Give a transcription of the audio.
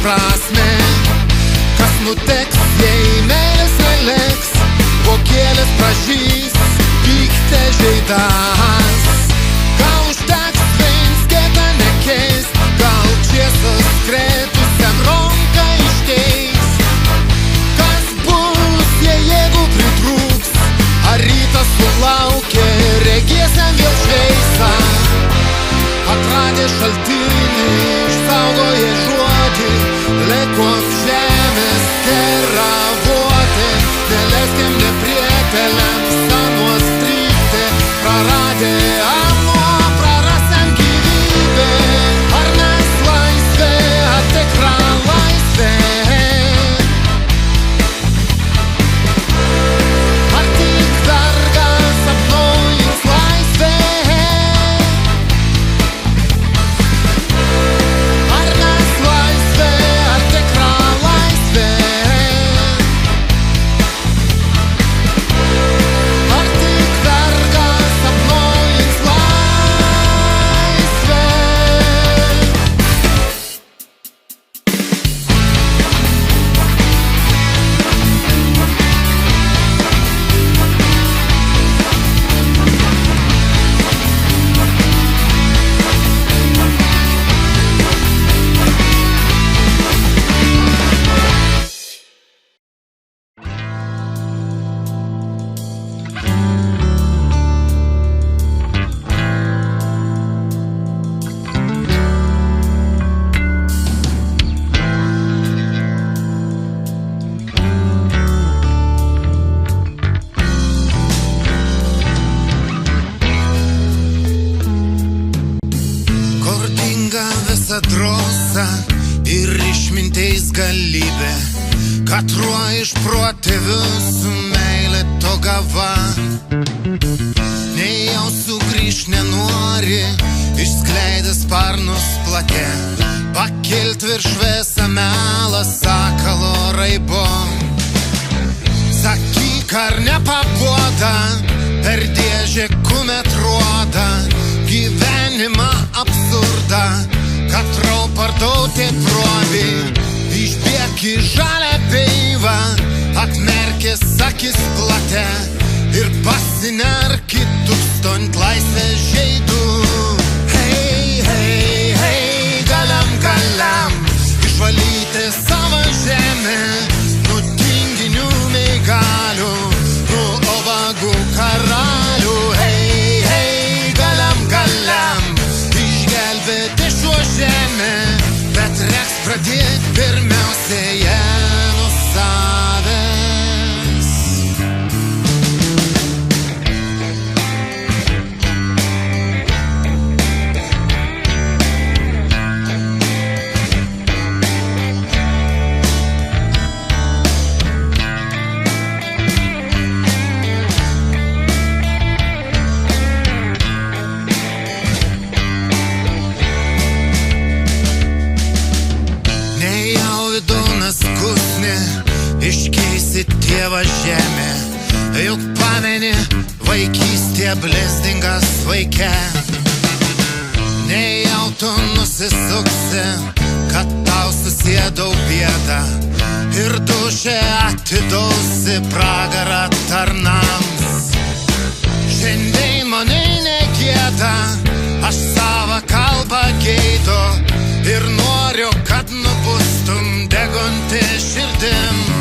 Prasme, kas nuteks, jei meilės neliks, po kėlės pražys, pykte žeidas. Gal užteks veinskėtą nekeist, gal čiesas krėtusiam ronką iškeis. Kas bus, jei jėgų pritrūks, ar rytas sulaukė, regėsiam vėl šveisą. Atradę šaltinį, išsaugoję žodį, lekos žemės teravote, neleiskim neprieteliams sanuos strykti, praradę ano, prarasam gyvybę, ar mes laisvė, ar tikra laisvė. Ar tik vergas sapnuojant laisvė. Drosa ir išminteis galybė, katruo iš protėvių su meilė to gava. Nei jau sugrįž nenori, išskleidęs sparnus plate, pakilt virš visą melą sakalo raibo. Sakyk, ar nepaboda, per dėžę kumet roda gyvenimą absurdą. Katrau pardautė probi, išbėk į žalę peivą, atmerkės akis plate ir pasinerk į tūkstant laisvės žeidų. Hei, hei, hei, galam, galam, išvalyti savo žemę, nuo tinginių meigalių, nuo obagų karalių. Hei, hei, galam, galam, išgelbėti šiuo žemę, bet reiks pradėti pirmiausia ją nuo savęs. Iškeisi tėvą žemę, juk pameni vaikystė blestingas vaike. Nejau tu nusisuksi, kad tau susėdau bėdą ir dušę atidusi pragarą tarnams. Šiandien mane negėda, aš savo kalbą geidu ir noriu, kad nubustum degunti širdim.